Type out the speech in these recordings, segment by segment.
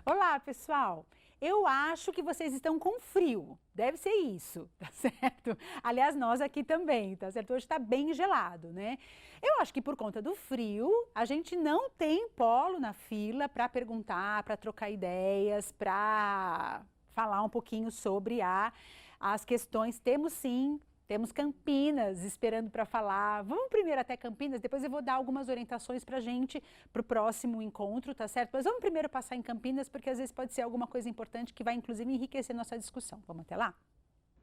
Olá, pessoal! Eu acho que vocês estão com frio, deve ser isso, tá certo? Aliás, nós aqui também, tá certo? Hoje tá bem gelado, né? Eu acho que por conta do frio, a gente não tem polo na fila para perguntar, para trocar ideias, para falar um pouquinho sobre as questões. Temos sim. Temos Campinas esperando para falar. Vamos primeiro até Campinas, depois eu vou dar algumas orientações para a gente, para o próximo encontro, tá certo? Mas vamos primeiro passar em Campinas, porque às vezes pode ser alguma coisa importante que vai, inclusive, enriquecer nossa discussão. Vamos até lá?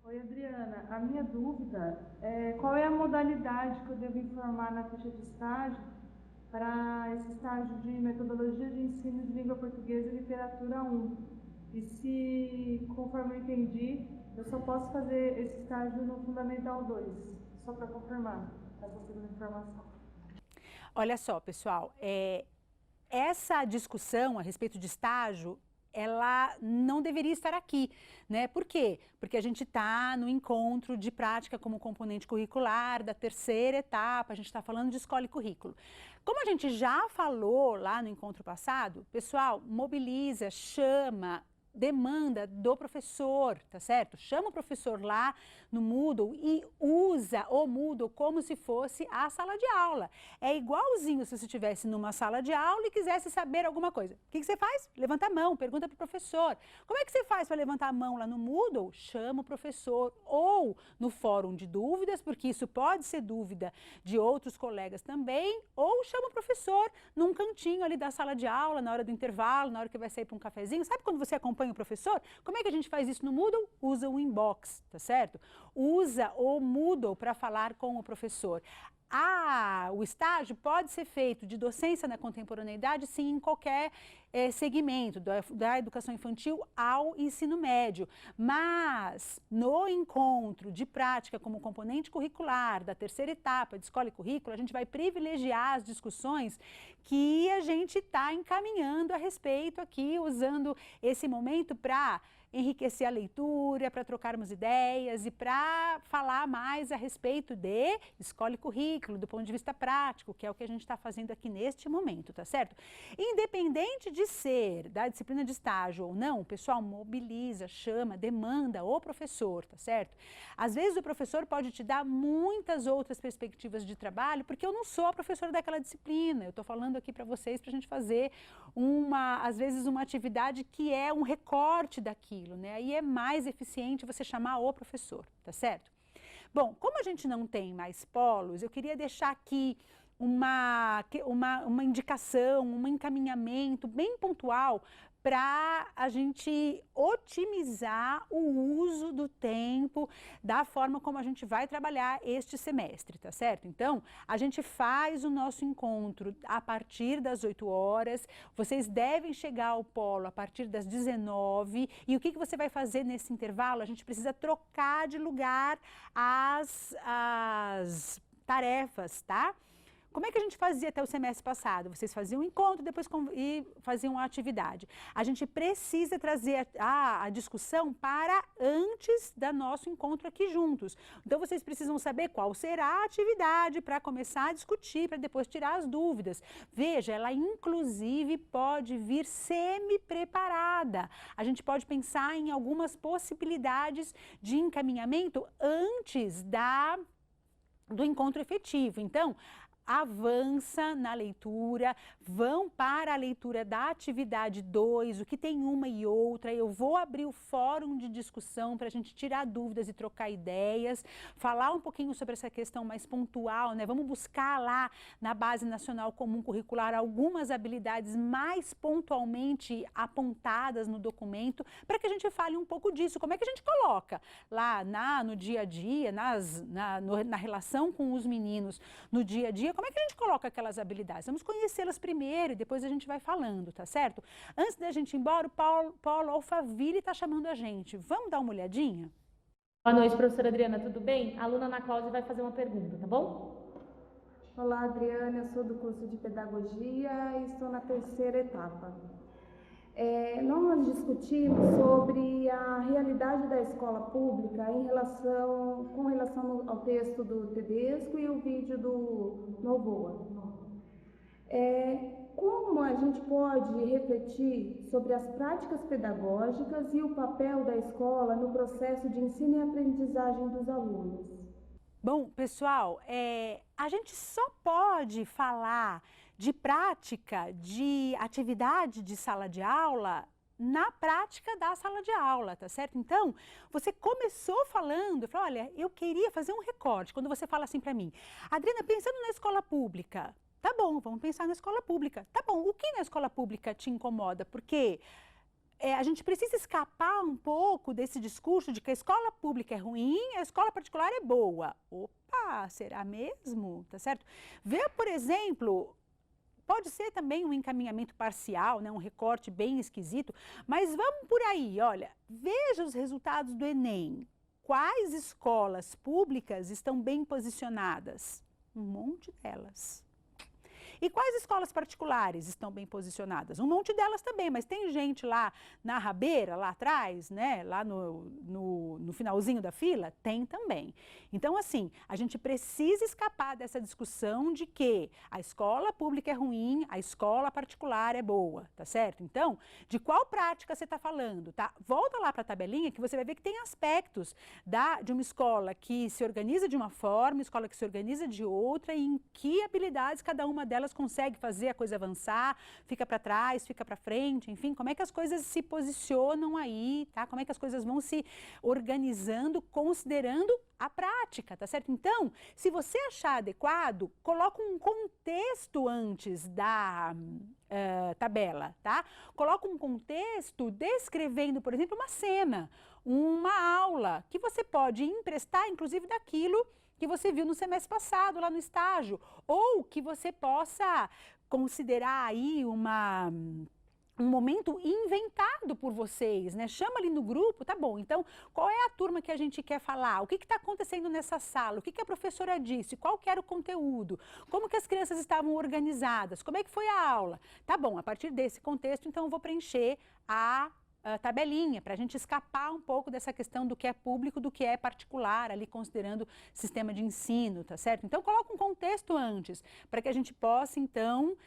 Oi, Adriana. A minha dúvida é qual é a modalidade que eu devo informar na ficha de estágio para esse estágio de metodologia de ensino de língua portuguesa e literatura 1. E se, conforme eu entendi, eu só posso fazer esse estágio no Fundamental 2, só para confirmar essa segunda informação. Olha só, pessoal, essa discussão a respeito de estágio, ela não deveria estar aqui, né? Por quê? Porque a gente está no encontro de prática como componente curricular da terceira etapa, a gente está falando de escola e currículo. Como a gente já falou lá no encontro passado, pessoal, mobiliza, chama, demanda do professor, tá certo? Chama o professor lá no Moodle e usa o Moodle como se fosse a sala de aula. É igualzinho se você estivesse numa sala de aula e quisesse saber alguma coisa. O que você faz? Levanta a mão, pergunta para o professor. Como é que você faz para levantar a mão lá no Moodle? Chama o professor. Ou no fórum de dúvidas, porque isso pode ser dúvida de outros colegas também, ou chama o professor num cantinho ali da sala de aula, na hora do intervalo, na hora que vai sair para um cafezinho. Sabe quando você acompanha o professor? Como é que a gente faz isso no Moodle? Usa o inbox, tá certo? Usa o Moodle para falar com o professor. O estágio pode ser feito de docência na contemporaneidade, sim, em qualquer segmento, da educação infantil ao ensino médio. Mas, no encontro de prática como componente curricular da terceira etapa de escola e currículo, a gente vai privilegiar as discussões que a gente está encaminhando a respeito aqui, usando esse momento para enriquecer a leitura, para trocarmos ideias e para falar mais a respeito de escola e currículo, do ponto de vista prático, que é o que a gente está fazendo aqui neste momento, tá certo? Independente de ser da disciplina de estágio ou não, o pessoal mobiliza, chama, demanda o professor, tá certo? Às vezes o professor pode te dar muitas outras perspectivas de trabalho, porque eu não sou a professora daquela disciplina, eu estou falando aqui para vocês para a gente fazer às vezes uma atividade que é um recorte daquilo, né? Aí é mais eficiente você chamar o professor, tá certo? Bom, como a gente não tem mais polos, eu queria deixar aqui uma indicação, um encaminhamento bem pontual para a gente otimizar o uso do tempo da forma como a gente vai trabalhar este semestre, tá certo? Então, a gente faz o nosso encontro a partir das 8 horas, vocês devem chegar ao polo a partir das 19, e o que você vai fazer nesse intervalo? A gente precisa trocar de lugar as tarefas, tá? Como é que a gente fazia até o semestre passado? Vocês faziam um encontro depois e faziam uma atividade. A gente precisa trazer a discussão para antes do nosso encontro aqui juntos. Então, vocês precisam saber qual será a atividade para começar a discutir, para depois tirar as dúvidas. Veja, ela inclusive pode vir semi-preparada. A gente pode pensar em algumas possibilidades de encaminhamento antes do encontro efetivo. Então, avança na leitura, vão para a leitura da atividade 2, o que tem uma e outra. Eu vou abrir o fórum de discussão para a gente tirar dúvidas e trocar ideias, falar um pouquinho sobre essa questão mais pontual, né? Vamos buscar lá na Base Nacional Comum Curricular algumas habilidades mais pontualmente apontadas no documento, para que a gente fale um pouco disso. Como é que a gente coloca lá no dia a dia, na relação com os meninos, no dia a dia, como é que a gente coloca aquelas habilidades? Vamos conhecê-las primeiro e depois a gente vai falando, tá certo? Antes da gente ir embora, o Paulo Alfaville está chamando a gente. Vamos dar uma olhadinha? Boa noite, professora Adriana, tudo bem? A aluna Ana Cláudia vai fazer uma pergunta, tá bom? Olá, Adriana, eu sou do curso de Pedagogia e estou na terceira etapa. Nós discutimos sobre a realidade da escola pública com relação ao texto do Tedesco e o vídeo do Novoa. como a gente pode refletir sobre as práticas pedagógicas e o papel da escola no processo de ensino e aprendizagem dos alunos? Bom, pessoal, a gente só pode falar de prática, de atividade de sala de aula na prática da sala de aula, tá certo? Então, você começou falando, falou, olha, eu queria fazer um recorte, quando você fala assim para mim, Adriana, pensando na escola pública, tá bom, vamos pensar na escola pública, tá bom, o que na escola pública te incomoda? Porque a gente precisa escapar um pouco desse discurso de que a escola pública é ruim, a escola particular é boa. Opa, será mesmo? Tá certo? Vê, por exemplo, pode ser também um encaminhamento parcial, né, um recorte bem esquisito, mas vamos por aí, olha, veja os resultados do Enem. Quais escolas públicas estão bem posicionadas? Um monte delas. E quais escolas particulares estão bem posicionadas? Um monte delas também, mas tem gente lá na rabeira, lá atrás, né? Lá no finalzinho da fila? Tem também. Então, assim, a gente precisa escapar dessa discussão de que a escola pública é ruim, a escola particular é boa, tá certo? Então, de qual prática você está falando, tá? Volta lá para a tabelinha que você vai ver que tem aspectos de uma escola que se organiza de uma forma, escola que se organiza de outra e em que habilidades cada uma delas consegue fazer a coisa avançar, fica para trás, fica para frente, enfim, como é que as coisas se posicionam aí, tá? Como é que as coisas vão se organizando, considerando a prática, tá certo? Então, se você achar adequado, coloca um contexto antes da tabela, tá? Coloca um contexto descrevendo, por exemplo, uma cena, uma aula, que você pode emprestar, inclusive, daquilo que você viu no semestre passado, lá no estágio, ou que você possa considerar aí um momento inventado por vocês, né? Chama ali no grupo, tá bom, então qual é a turma que a gente quer falar? O que está acontecendo nessa sala? O que a professora disse? Qual que era o conteúdo? Como que as crianças estavam organizadas? Como é que foi a aula? Tá bom, a partir desse contexto, então eu vou preencher a tabelinha, para a gente escapar um pouco dessa questão do que é público, do que é particular, ali considerando sistema de ensino, tá certo? Então, coloca um contexto antes, para que a gente possa, então,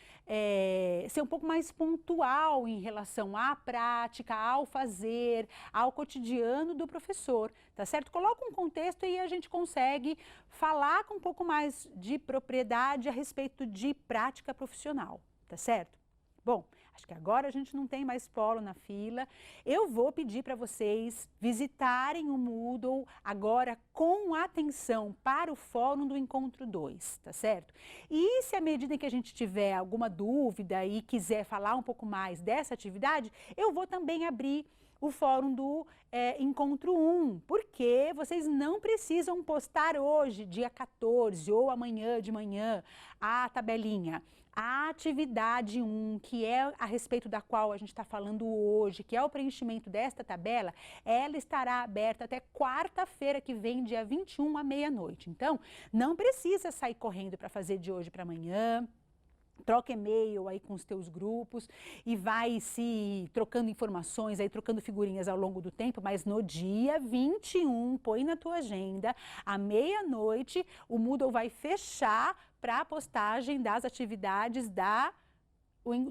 ser um pouco mais pontual em relação à prática, ao fazer, ao cotidiano do professor, tá certo? Coloca um contexto e a gente consegue falar com um pouco mais de propriedade a respeito de prática profissional, tá certo? Bom, acho que agora a gente não tem mais polo na fila. Eu vou pedir para vocês visitarem o Moodle agora com atenção para o Fórum do Encontro 2, tá certo? E se à medida que a gente tiver alguma dúvida e quiser falar um pouco mais dessa atividade, eu vou também abrir o Fórum do Encontro 1, porque vocês não precisam postar hoje, dia 14, ou amanhã de manhã, a tabelinha. A atividade 1, que é a respeito da qual a gente está falando hoje, que é o preenchimento desta tabela, ela estará aberta até quarta-feira que vem, dia 21, à meia-noite. Então, não precisa sair correndo para fazer de hoje para amanhã. Troca e-mail aí com os teus grupos e vai se trocando informações, aí trocando figurinhas ao longo do tempo, mas no dia 21, põe na tua agenda, à meia-noite, o Moodle vai fechar para a postagem das atividades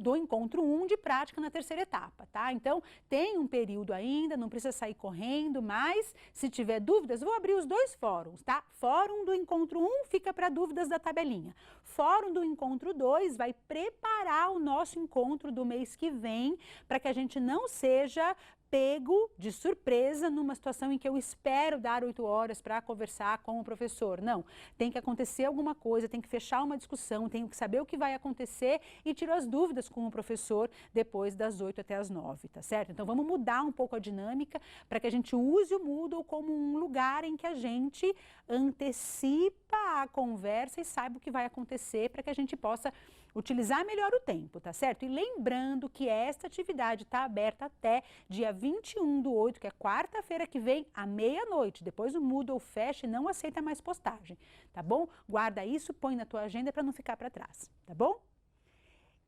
do encontro 1 de prática na terceira etapa, tá? Então, tem um período ainda, não precisa sair correndo, mas se tiver dúvidas, vou abrir os dois fóruns, tá? Fórum do encontro 1 fica para dúvidas da tabelinha. Fórum do encontro 2 vai preparar o nosso encontro do mês que vem, para que a gente não seja pego de surpresa numa situação em que eu espero dar 8 horas para conversar com o professor. Não, tem que acontecer alguma coisa, tem que fechar uma discussão, tenho que saber o que vai acontecer e tiro as dúvidas com o professor depois das 8 até as 9, tá certo? Então vamos mudar um pouco a dinâmica para que a gente use o Moodle como um lugar em que a gente antecipa a conversa e saiba o que vai acontecer para que a gente possa utilizar melhor o tempo, tá certo? E lembrando que esta atividade está aberta até dia 21/8, que é quarta-feira que vem, à meia-noite. Depois o Moodle fecha e não aceita mais postagem, tá bom? Guarda isso, põe na tua agenda para não ficar para trás, tá bom?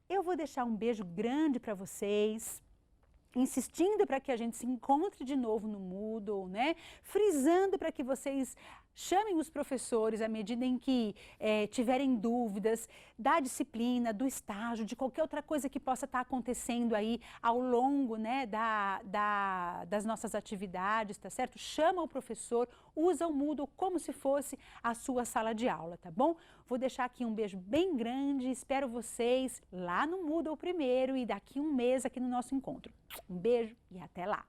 Eu vou deixar um beijo grande para vocês. insistindo para que a gente se encontre de novo no Moodle, né? Frisando para que vocês chamem os professores à medida em que tiverem dúvidas da disciplina, do estágio, de qualquer outra coisa que possa estar acontecendo aí ao longo, né, das nossas atividades, tá certo? Chama o professor, usa o Moodle como se fosse a sua sala de aula, tá bom? Vou deixar aqui um beijo bem grande, espero vocês lá no Moodle primeiro e daqui um mês aqui no nosso encontro. Um beijo e até lá!